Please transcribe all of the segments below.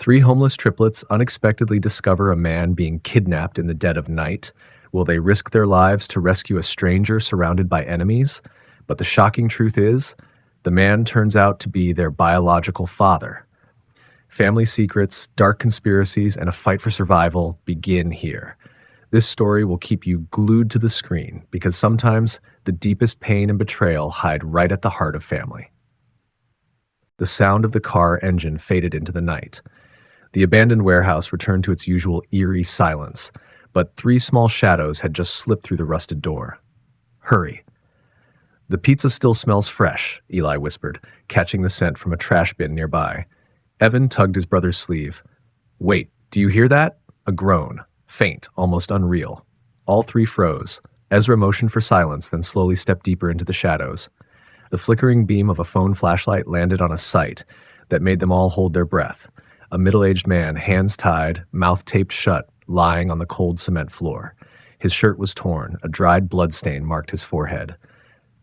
Three homeless triplets unexpectedly discover a man being kidnapped in the dead of night. Will they risk their lives to rescue a stranger surrounded by enemies? But the shocking truth is, the man turns out to be their biological father. Family secrets, dark conspiracies, and a fight for survival begin here. This story will keep you glued to the screen because sometimes the deepest pain and betrayal hide right at the heart of family. The sound of the car engine faded into the night. The abandoned warehouse returned to its usual eerie silence, but three small shadows had just slipped through the rusted door. Hurry. The pizza still smells fresh, Eli whispered, catching the scent from a trash bin nearby. Evan tugged his brother's sleeve. Wait, do you hear that? A groan. Faint, almost unreal. All three froze. Ezra motioned for silence, then slowly stepped deeper into the shadows. The flickering beam of a phone flashlight landed on a sight that made them all hold their breath. A middle-aged man, hands tied, mouth taped shut, lying on the cold cement floor. His shirt was torn. A dried blood stain marked his forehead.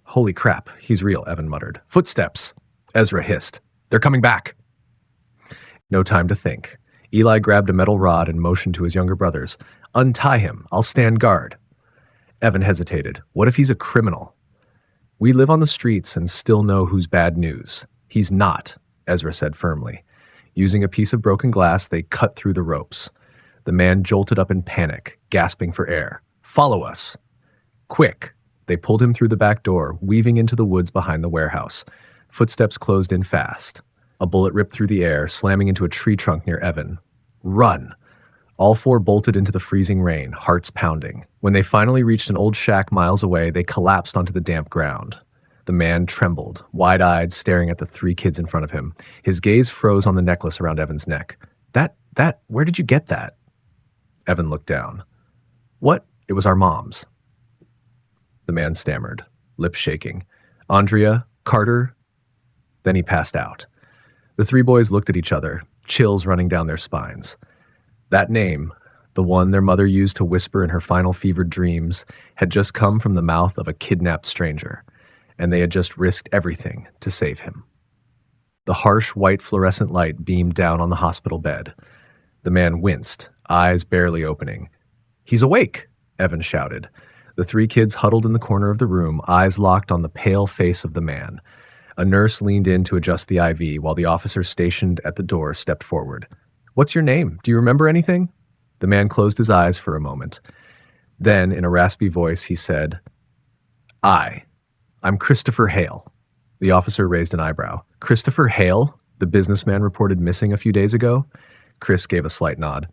Holy crap, he's real, Evan muttered. Footsteps! Ezra hissed. They're coming back! No time to think. Eli grabbed a metal rod and motioned to his younger brothers. Untie him. I'll stand guard. Evan hesitated. What if he's a criminal? We live on the streets and still know who's bad news. He's not, Ezra said firmly. Using a piece of broken glass, they cut through the ropes. The man jolted up in panic, gasping for air. Follow us. Quick. They pulled him through the back door, weaving into the woods behind the warehouse. Footsteps closed in fast. A bullet ripped through the air, slamming into a tree trunk near Evan. Run! All four bolted into the freezing rain, hearts pounding. When they finally reached an old shack miles away, they collapsed onto the damp ground. The man trembled, wide-eyed, staring at the three kids in front of him. His gaze froze on the necklace around Evan's neck. Where did you get that? Evan looked down. What? It was our mom's. The man stammered, lips shaking. Andrea, Carter. Then he passed out. The three boys looked at each other, chills running down their spines. That name, the one their mother used to whisper in her final fevered dreams, had just come from the mouth of a kidnapped stranger, and they had just risked everything to save him. The harsh white fluorescent light beamed down on the hospital bed. The man winced, eyes barely opening. He's awake, Evan shouted. The three kids huddled in the corner of the room, eyes locked on the pale face of the man. A nurse leaned in to adjust the IV while the officer stationed at the door stepped forward. What's your name? Do you remember anything? The man closed his eyes for a moment. Then, in a raspy voice, he said, I'm Christopher Hale. The officer raised an eyebrow. Christopher Hale? The businessman reported missing a few days ago? Chris gave a slight nod.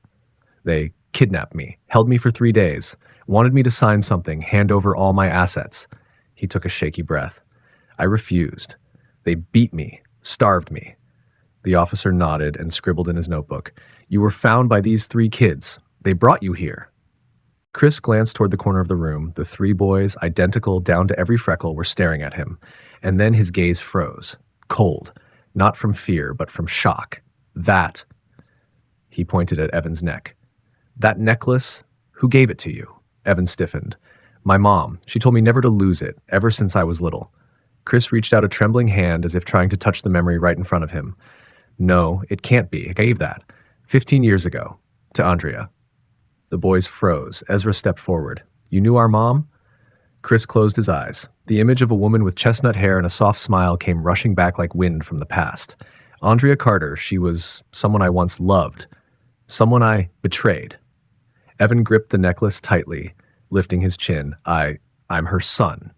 They kidnapped me, held me for 3 days, wanted me to sign something, hand over all my assets. He took a shaky breath. I refused. They beat me, starved me. The officer nodded and scribbled in his notebook. You were found by these three kids. They brought you here. Chris glanced toward the corner of the room. The three boys, identical down to every freckle, were staring at him. And then his gaze froze, cold, not from fear, but from shock. That, he pointed at Evan's neck. That necklace, who gave it to you? Evan stiffened. My mom. She told me never to lose it, ever since I was little. Chris reached out a trembling hand as if trying to touch the memory right in front of him. No, it can't be. I gave that 15 years ago to Andrea. The boys froze. Ezra stepped forward. You knew our mom? Chris closed his eyes. The image of a woman with chestnut hair and a soft smile came rushing back like wind from the past. Andrea Carter, she was someone I once loved. Someone I betrayed. Evan gripped the necklace tightly, lifting his chin. I'm her son.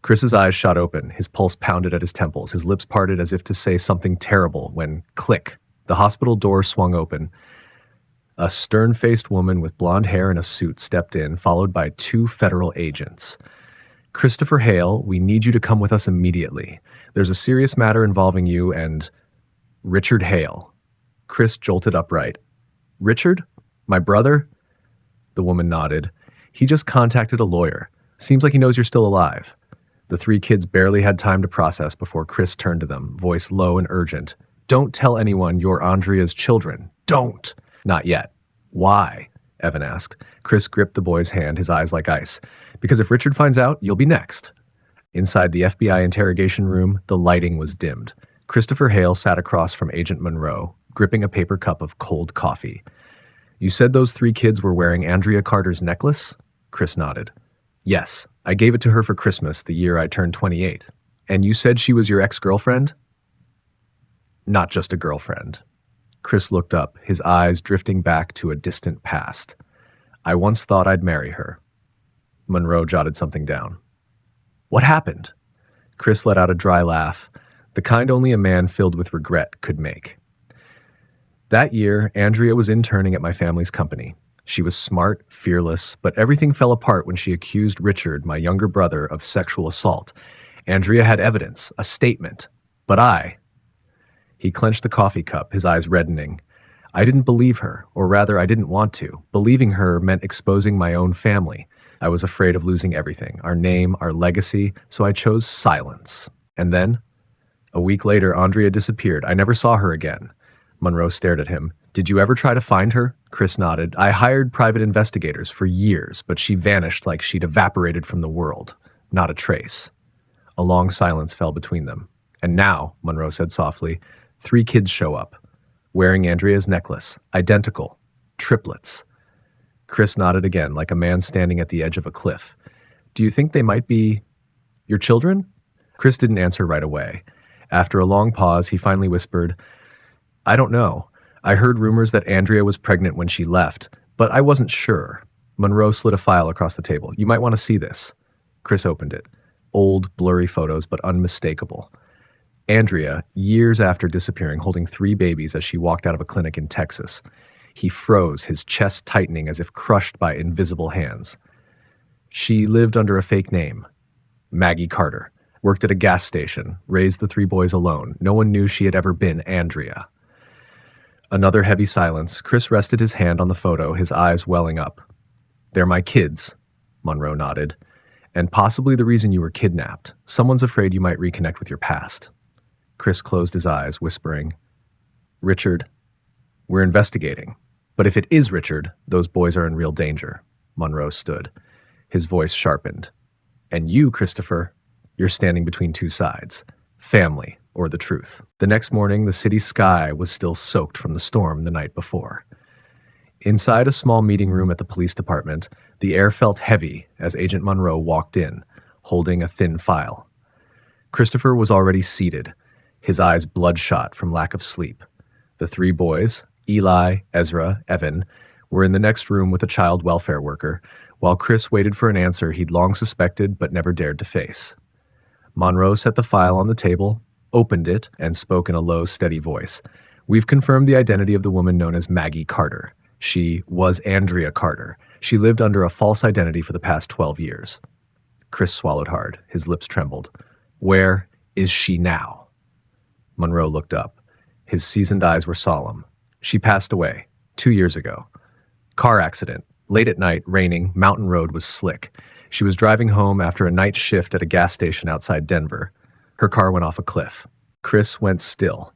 Chris's eyes shot open. His pulse pounded at his temples. His lips parted as if to say something terrible when, click, the hospital door swung open. A stern-faced woman with blonde hair and a suit stepped in, followed by 2 federal agents. Christopher Hale, we need you to come with us immediately. There's a serious matter involving you and Richard Hale. Chris jolted upright. Richard? My brother? The woman nodded. He just contacted a lawyer. Seems like he knows you're still alive. The 3 kids barely had time to process before Chris turned to them, voice low and urgent. Don't tell anyone you're Andrea's children. Don't! Not yet. Why? Evan asked. Chris gripped the boy's hand, his eyes like ice. Because if Richard finds out, you'll be next. Inside the FBI interrogation room, the lighting was dimmed. Christopher Hale sat across from Agent Monroe, gripping a paper cup of cold coffee. You said those 3 kids were wearing Andrea Carter's necklace? Chris nodded. Yes, I gave it to her for Christmas the year I turned 28. And you said she was your ex-girlfriend? Not just a girlfriend. Chris looked up, his eyes drifting back to a distant past. I once thought I'd marry her. Monroe jotted something down. What happened? Chris let out a dry laugh, the kind only a man filled with regret could make. That year, Andrea was interning at my family's company. She was smart, fearless, but everything fell apart when she accused Richard, my younger brother, of sexual assault. Andrea had evidence, a statement. But He clenched the coffee cup, his eyes reddening. I didn't believe her, or rather I didn't want to. Believing her meant exposing my own family. I was afraid of losing everything, our name, our legacy, so I chose silence. And then, a week later, Andrea disappeared. I never saw her again. Monroe stared at him. Did you ever try to find her? Chris nodded. I hired private investigators for years, but she vanished like she'd evaporated from the world. Not a trace. A long silence fell between them. And now, Monroe said softly, 3 kids show up, wearing Andrea's necklace, identical, triplets. Chris nodded again, like a man standing at the edge of a cliff. Do you think they might be your children? Chris didn't answer right away. After a long pause, he finally whispered, I don't know. I heard rumors that Andrea was pregnant when she left, but I wasn't sure. Monroe slid a file across the table. You might want to see this. Chris opened it. Old, blurry photos, but unmistakable. Andrea, years after disappearing, holding 3 babies as she walked out of a clinic in Texas. He froze, his chest tightening as if crushed by invisible hands. She lived under a fake name. Maggie Carter. Worked at a gas station, raised the 3 boys alone. No one knew she had ever been Andrea. Another heavy silence. Chris rested his hand on the photo, his eyes welling up. They're my kids, Monroe nodded. And possibly the reason you were kidnapped. Someone's afraid you might reconnect with your past. Chris closed his eyes, whispering, Richard, we're investigating. But if it is Richard, those boys are in real danger. Monroe stood. His voice sharpened. And you, Christopher, you're standing between 2 sides. Family, or the truth. The next morning, the city sky was still soaked from the storm the night before. Inside a small meeting room at the police department, the air felt heavy as Agent Monroe walked in, holding a thin file. Christopher was already seated, his eyes bloodshot from lack of sleep. The 3 boys, Eli, Ezra, Evan, were in the next room with a child welfare worker, while Chris waited for an answer he'd long suspected but never dared to face. Monroe set the file on the table, opened it, and spoke in a low, steady voice. We've confirmed the identity of the woman known as Maggie Carter. She was Andrea Carter. She lived under a false identity for the past 12 years. Chris swallowed hard. His lips trembled. Where is she now? Monroe looked up. His seasoned eyes were solemn. She passed away 2 years ago. Car accident. Late at night, raining, mountain road was slick. She was driving home after a night shift at a gas station outside Denver. Her car went off a cliff. Chris went still.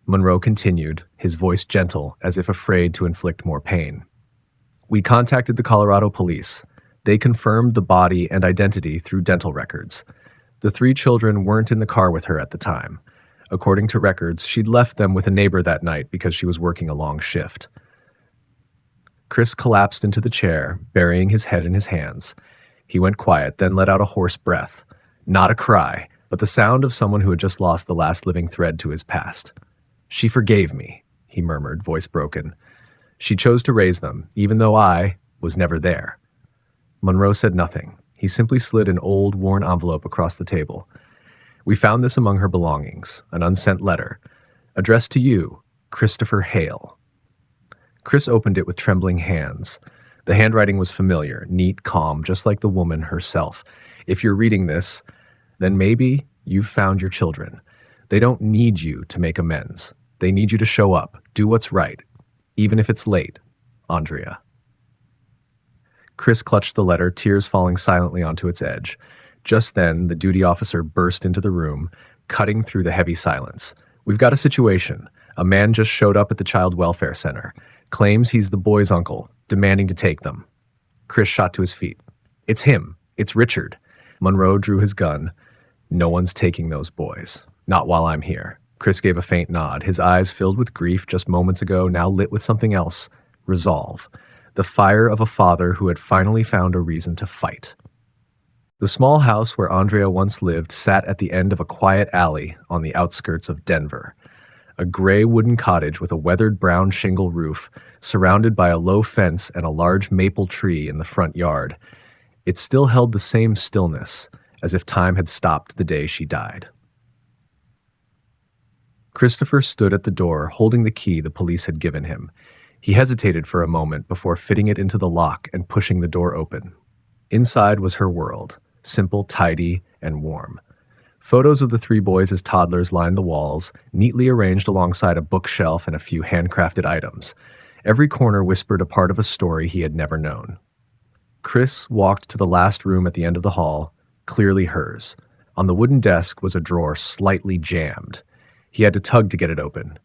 Monroe continued, his voice gentle, as if afraid to inflict more pain. We contacted the Colorado police. They confirmed the body and identity through dental records. The 3 children weren't in the car with her at the time. According to records, she'd left them with a neighbor that night because she was working a long shift. Chris collapsed into the chair, burying his head in his hands. He went quiet, then let out a hoarse breath. Not a cry, but the sound of someone who had just lost the last living thread to his past. She forgave me, he murmured, voice broken. She chose to raise them, even though I was never there. Monroe said nothing. He simply slid an old, worn envelope across the table. We found this among her belongings, an unsent letter, addressed to you, Christopher Hale. Chris opened it with trembling hands. The handwriting was familiar, neat, calm, just like the woman herself. If you're reading this, then maybe you've found your children. They don't need you to make amends. They need you to show up, do what's right, even if it's late, Andrea. Chris clutched the letter, tears falling silently onto its edge. Just then, the duty officer burst into the room, cutting through the heavy silence. We've got a situation. A man just showed up at the child welfare center. Claims he's the boy's uncle, demanding to take them. Chris shot to his feet. It's him. It's Richard. Monroe drew his gun. No one's taking those boys. Not while I'm here. Chris gave a faint nod, his eyes filled with grief just moments ago, now lit with something else: resolve. The fire of a father who had finally found a reason to fight. The small house where Andrea once lived sat at the end of a quiet alley on the outskirts of Denver. A gray wooden cottage with a weathered brown shingle roof, surrounded by a low fence and a large maple tree in the front yard. It still held the same stillness, as if time had stopped the day she died. Christopher stood at the door, holding the key the police had given him. He hesitated for a moment before fitting it into the lock and pushing the door open. Inside was her world, simple, tidy, and warm. Photos of the three boys as toddlers lined the walls, neatly arranged alongside a bookshelf and a few handcrafted items. Every corner whispered a part of a story he had never known. Chris walked to the last room at the end of the hall, clearly hers. On the wooden desk was a drawer slightly jammed. He had to tug to get it open.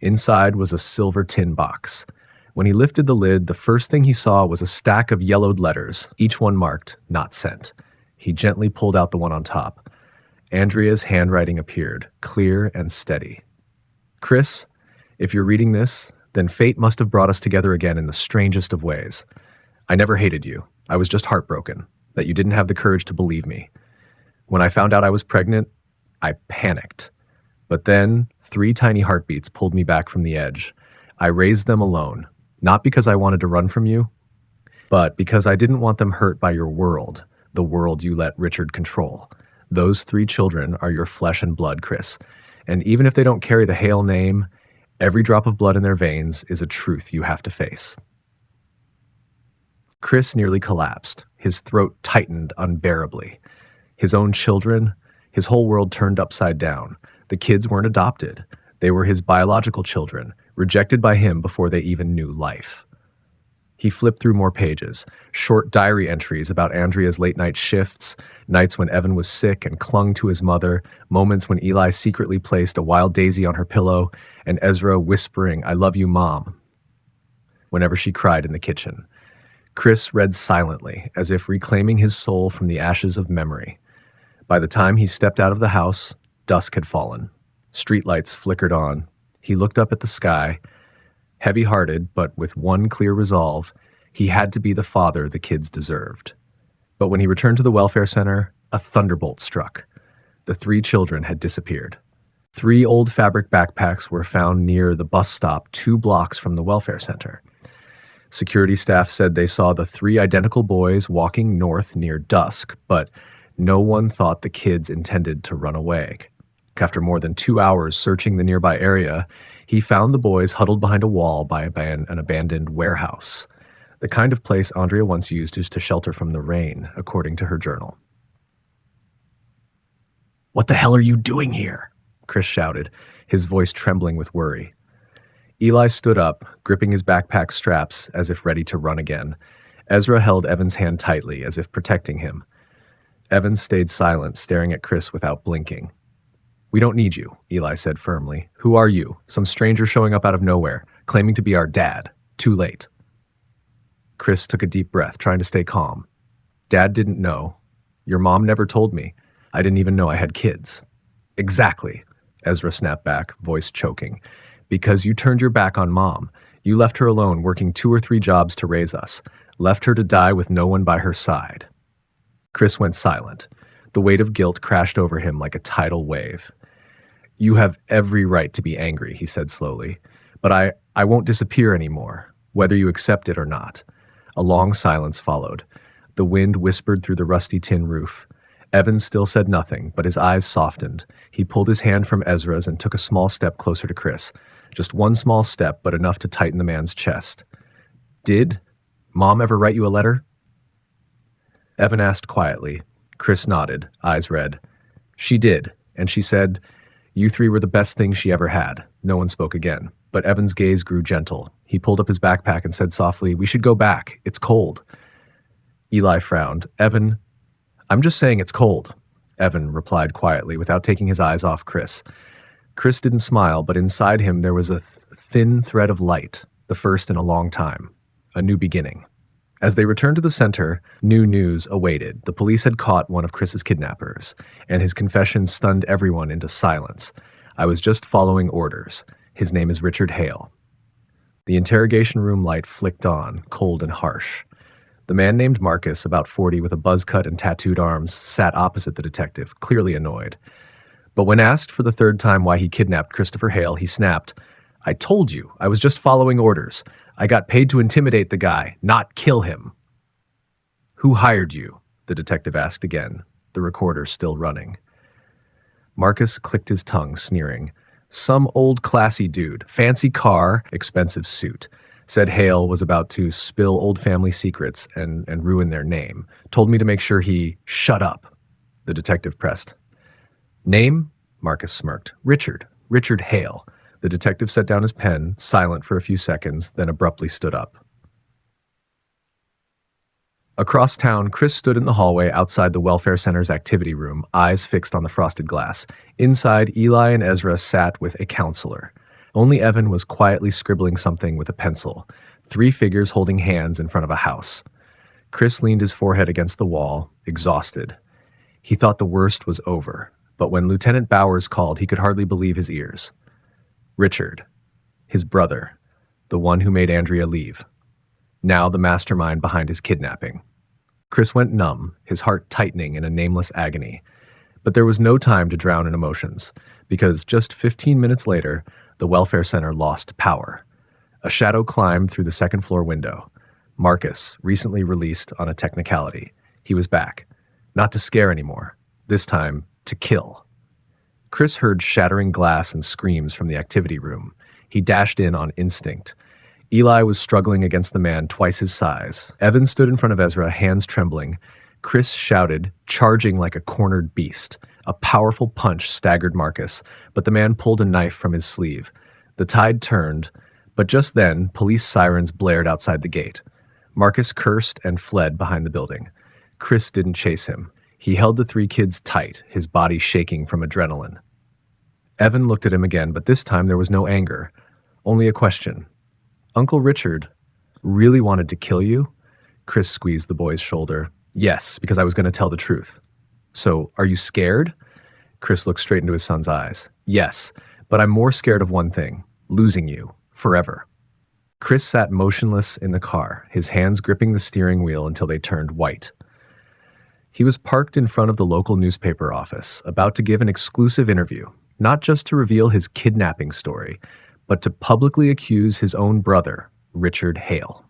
Inside was a silver tin box. When he lifted the lid, the first thing he saw was a stack of yellowed letters, each one marked, "Not sent." He gently pulled out the one on top. Andrea's handwriting appeared, clear and steady. "Chris, if you're reading this, then fate must have brought us together again in the strangest of ways. I never hated you. I was just heartbroken that you didn't have the courage to believe me. When I found out I was pregnant, I panicked. But then 3 tiny heartbeats pulled me back from the edge. I raised them alone, not because I wanted to run from you, but because I didn't want them hurt by your world, the world you let Richard control. Those 3 children are your flesh and blood, Chris. And even if they don't carry the Hale name, every drop of blood in their veins is a truth you have to face." Chris nearly collapsed. His throat tightened unbearably. His own children, his whole world turned upside down. The kids weren't adopted. They were his biological children, rejected by him before they even knew life. He flipped through more pages, short diary entries about Andrea's late-night shifts, nights when Evan was sick and clung to his mother, moments when Eli secretly placed a wild daisy on her pillow, and Ezra whispering, "I love you, Mom," whenever she cried in the kitchen. Chris read silently, as if reclaiming his soul from the ashes of memory. By the time he stepped out of the house, dusk had fallen. Streetlights flickered on. He looked up at the sky. Heavy-hearted, but with one clear resolve, he had to be the father the kids deserved. But when he returned to the welfare center, a thunderbolt struck. The 3 children had disappeared. 3 old fabric backpacks were found near the bus stop 2 blocks from the welfare center. Security staff said they saw the 3 identical boys walking north near dusk, but no one thought the kids intended to run away. After more than 2 hours searching the nearby area, he found the boys huddled behind a wall by an abandoned warehouse, the kind of place Andrea once used to shelter from the rain, according to her journal. "What the hell are you doing here?" Chris shouted, his voice trembling with worry. Eli stood up, gripping his backpack straps as if ready to run again. Ezra held Evan's hand tightly, as if protecting him. Evan stayed silent, staring at Chris without blinking. "We don't need you," Eli said firmly. "Who are you? Some stranger showing up out of nowhere, claiming to be our dad. Too late." Chris took a deep breath, trying to stay calm. "Dad didn't know. Your mom never told me. I didn't even know I had kids." "Exactly," Ezra snapped back, voice choking. "Because you turned your back on Mom. You left her alone, working 2 or 3 jobs to raise us. Left her to die with no one by her side." Chris went silent. The weight of guilt crashed over him like a tidal wave. "You have every right to be angry," he said slowly. "But I won't disappear anymore, whether you accept it or not." A long silence followed. The wind whispered through the rusty tin roof. Evan still said nothing, but his eyes softened. He pulled his hand from Ezra's and took a small step closer to Chris. Just one small step, but enough to tighten the man's chest. "Did Mom ever write you a letter?" Evan asked quietly. Chris nodded, eyes red. "She did, and she said, 'You 3 were the best thing she ever had.'" No one spoke again, but Evan's gaze grew gentle. He pulled up his backpack and said softly, "We should go back. It's cold." Eli frowned. "Evan, I'm just saying it's cold," Evan replied quietly without taking his eyes off Chris. Chris didn't smile, but inside him there was a thin thread of light, the first in a long time. A new beginning. As they returned to the center, new news awaited. The police had caught one of Chris's kidnappers, and his confession stunned everyone into silence. I was just following orders. His name is Richard Hale. The interrogation room light flicked on, cold and harsh. The man named Marcus, about 40 with a buzz cut and tattooed arms, sat opposite the detective, clearly annoyed. But when asked for the third time why he kidnapped Christopher Hale, he snapped, "I told you, I was just following orders. I got paid to intimidate the guy, not kill him." "Who hired you?" the detective asked again, the recorder still running. Marcus clicked his tongue, sneering. "Some old classy dude, fancy car, expensive suit. Said Hale was about to spill old family secrets and ruin their name. Told me to make sure he..." "Shut up," the detective pressed. "Name?" Marcus smirked. Richard Hale." The detective set down his pen, silent for a few seconds, then abruptly stood up. Across town, Chris stood in the hallway outside the welfare center's activity room, eyes fixed on the frosted glass. Inside, Eli and Ezra sat with a counselor. Only Evan was quietly scribbling something with a pencil, 3 figures holding hands in front of a house. Chris leaned his forehead against the wall, exhausted. He thought the worst was over, but when Lieutenant Bowers called, he could hardly believe his ears. Richard, his brother, the one who made Andrea leave. Now the mastermind behind his kidnapping. Chris went numb, his heart tightening in a nameless agony. But there was no time to drown in emotions, because just 15 minutes later, the welfare center lost power. A shadow climbed through the second-floor window. Marcus, recently released on a technicality. He was back. Not to scare anymore. This time, to kill. Chris heard shattering glass and screams from the activity room. He dashed in on instinct. Eli was struggling against the man twice his size. Evan stood in front of Ezra, hands trembling. Chris shouted, charging like a cornered beast. A powerful punch staggered Marcus, but the man pulled a knife from his sleeve. The tide turned, but just then, police sirens blared outside the gate. Marcus cursed and fled behind the building. Chris didn't chase him. He held the 3 kids tight, his body shaking from adrenaline. Evan looked at him again, but this time there was no anger, only a question. "Uncle Richard really wanted to kill you?" Chris squeezed the boy's shoulder. "Yes, because I was going to tell the truth." "So, are you scared?" Chris looked straight into his son's eyes. "Yes, but I'm more scared of one thing, losing you, forever." Chris sat motionless in the car, his hands gripping the steering wheel until they turned white. He was parked in front of the local newspaper office, about to give an exclusive interview, not just to reveal his kidnapping story, but to publicly accuse his own brother, Richard Hale.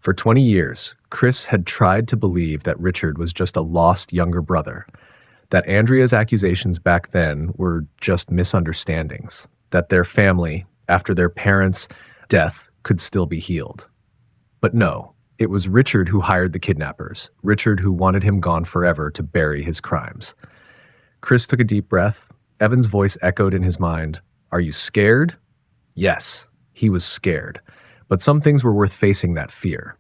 For 20 years, Chris had tried to believe that Richard was just a lost younger brother, that Andrea's accusations back then were just misunderstandings, that their family, after their parents' death, could still be healed. But no, it was Richard who hired the kidnappers, Richard who wanted him gone forever to bury his crimes. Chris took a deep breath. Evan's voice echoed in his mind. "Are you scared?" Yes, he was scared, but some things were worth facing that fear.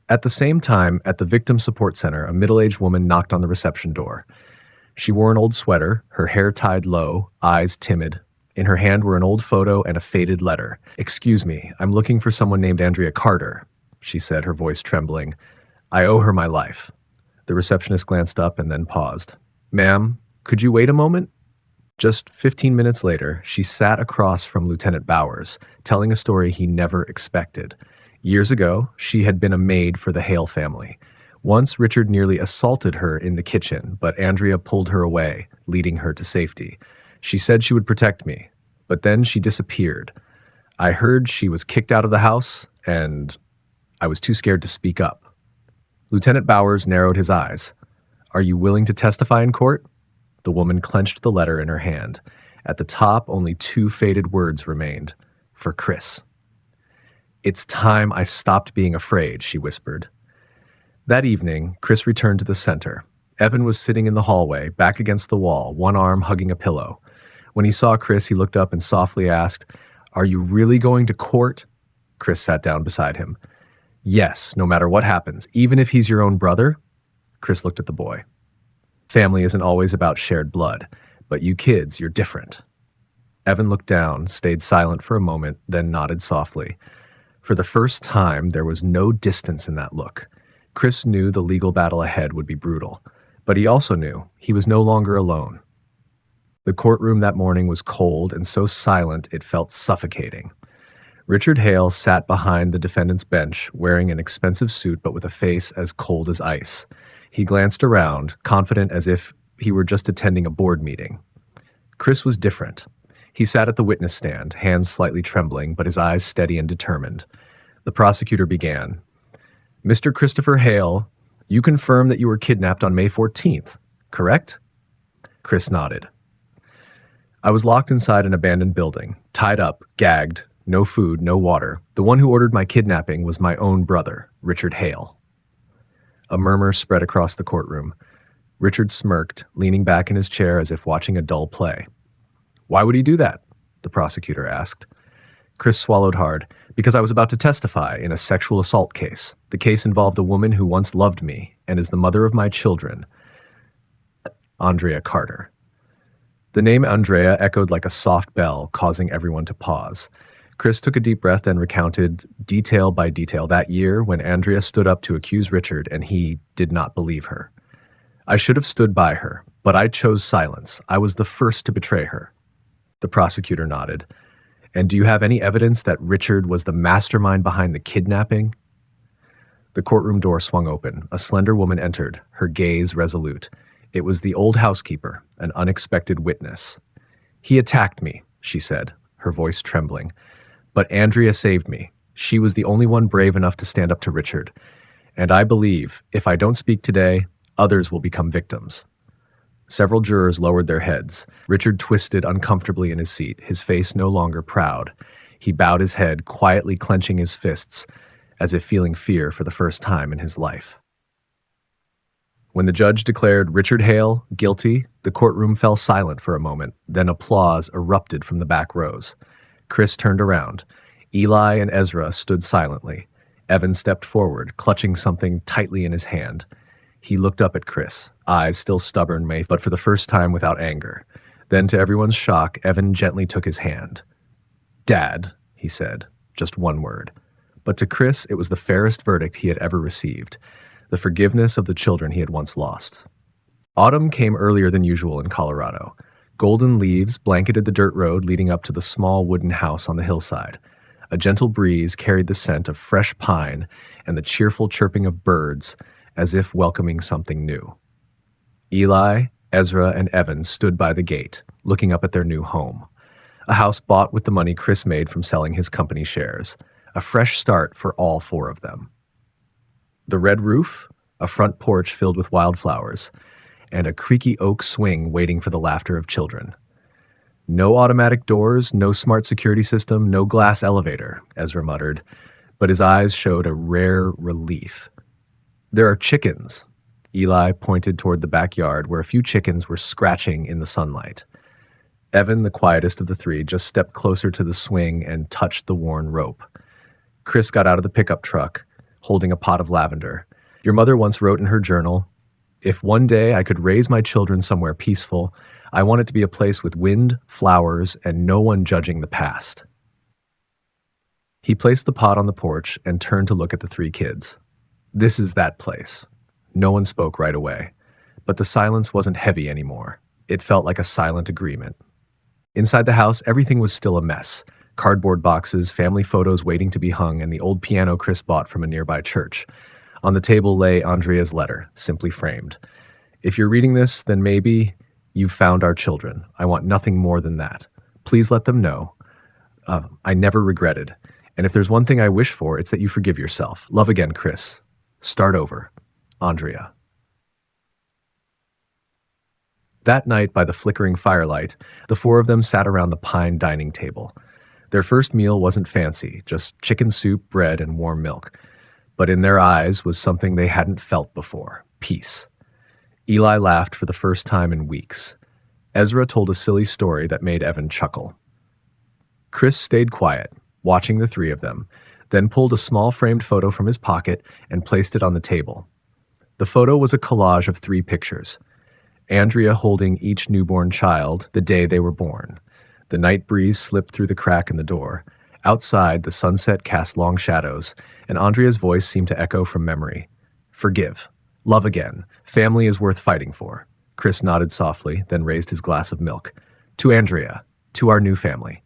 At the same time, at the Victim Support Center, a middle-aged woman knocked on the reception door. She wore an old sweater, her hair tied low, eyes timid. In her hand were an old photo and a faded letter. "Excuse me, I'm looking for someone named Andrea Carter," she said, her voice trembling. "I owe her my life." The receptionist glanced up and then paused. "Ma'am, could you wait a moment?" Just 15 minutes later, she sat across from Lieutenant Bowers, telling a story he never expected. Years ago, she had been a maid for the Hale family. Once, Richard nearly assaulted her in the kitchen, but Andrea pulled her away, leading her to safety. She said she would protect me, but then she disappeared. I heard she was kicked out of the house, and I was too scared to speak up. Lieutenant Bowers narrowed his eyes. "Are you willing to testify in court?" The woman clenched the letter in her hand. At the top, only 2 faded words remained. "For Chris." "It's time I stopped being afraid," she whispered. That evening, Chris returned to the center. Evan was sitting in the hallway, back against the wall, one arm hugging a pillow. When he saw Chris, he looked up and softly asked, "Are you really going to court?" Chris sat down beside him. "Yes, no matter what happens, even if he's your own brother?" Chris looked at the boy. "Family isn't always about shared blood, but you kids, you're different." Evan looked down, stayed silent for a moment, then nodded softly. For the first time, there was no distance in that look. Chris knew the legal battle ahead would be brutal, but he also knew he was no longer alone. The courtroom that morning was cold and so silent it felt suffocating. Richard Hale sat behind the defendant's bench, wearing an expensive suit but with a face as cold as ice. He glanced around, confident as if he were just attending a board meeting. Chris was different. He sat at the witness stand, hands slightly trembling, but his eyes steady and determined. The prosecutor began. "Mr. Christopher Hale, you confirm that you were kidnapped on May 14th, correct?" Chris nodded. "I was locked inside an abandoned building, tied up, gagged, no food, no water. The one who ordered my kidnapping was my own brother, Richard Hale." A murmur spread across the courtroom. Richard smirked, leaning back in his chair as if watching a dull play. "Why would he do that?" the prosecutor asked. Chris swallowed hard. "Because I was about to testify in a sexual assault case. The case involved a woman who once loved me and is the mother of my children, Andrea Carter." The name Andrea echoed like a soft bell, causing everyone to pause. Chris took a deep breath and recounted detail by detail that year when Andrea stood up to accuse Richard and he did not believe her. "I should have stood by her, but I chose silence. I was the first to betray her." The prosecutor nodded. "And do you have any evidence that Richard was the mastermind behind the kidnapping?" The courtroom door swung open. A slender woman entered, her gaze resolute. It was the old housekeeper, an unexpected witness. "He attacked me," she said, her voice trembling. "But Andrea saved me. She was the only one brave enough to stand up to Richard. And I believe, if I don't speak today, others will become victims." Several jurors lowered their heads. Richard twisted uncomfortably in his seat, his face no longer proud. He bowed his head, quietly clenching his fists, as if feeling fear for the first time in his life. When the judge declared Richard Hale guilty, the courtroom fell silent for a moment, then applause erupted from the back rows. Chris turned around. Eli and Ezra stood silently. Evan stepped forward, clutching something tightly in his hand. He looked up at Chris, eyes still stubborn, but for the first time without anger. Then, to everyone's shock, Evan gently took his hand. "Dad," he said, just one word. But to Chris, it was the fairest verdict he had ever received, the forgiveness of the children he had once lost. Autumn came earlier than usual in Colorado. Golden leaves blanketed the dirt road leading up to the small wooden house on the hillside. A gentle breeze carried the scent of fresh pine and the cheerful chirping of birds, as if welcoming something new. Eli, Ezra, and Evan stood by the gate, looking up at their new home. A house bought with the money Chris made from selling his company shares. A fresh start for all four of them. The red roof, a front porch filled with wildflowers, and a creaky oak swing waiting for the laughter of children. "No automatic doors, no smart security system, no glass elevator," Ezra muttered, but his eyes showed a rare relief. "There are chickens." Eli pointed toward the backyard where a few chickens were scratching in the sunlight. Evan, the quietest of the three, just stepped closer to the swing and touched the worn rope. Chris got out of the pickup truck, holding a pot of lavender. "Your mother once wrote in her journal, 'If one day I could raise my children somewhere peaceful, I want it to be a place with wind, flowers, and no one judging the past.'" He placed the pot on the porch and turned to look at the three kids. "This is that place." No one spoke right away, but the silence wasn't heavy anymore. It felt like a silent agreement. Inside the house, everything was still a mess. Cardboard boxes, family photos waiting to be hung, and the old piano Chris bought from a nearby church. On the table lay Andrea's letter, simply framed. "If you're reading this, then maybe you've found our children. I want nothing more than that. Please let them know. I never regretted. And if there's one thing I wish for, it's that you forgive yourself. Love again, Chris. Start over. Andrea." That night, by the flickering firelight, the four of them sat around the pine dining table. Their first meal wasn't fancy, just chicken soup, bread, and warm milk. But in their eyes was something they hadn't felt before: peace. Eli laughed for the first time in weeks. Ezra told a silly story that made Evan chuckle. Chris stayed quiet, watching the three of them, then pulled a small framed photo from his pocket and placed it on the table. The photo was a collage of three pictures. Andrea holding each newborn child the day they were born. The night breeze slipped through the crack in the door. Outside, the sunset cast long shadows, and Andrea's voice seemed to echo from memory. "Forgive. Love again. Family is worth fighting for." Chris nodded softly, then raised his glass of milk. To Andrea, to our new family.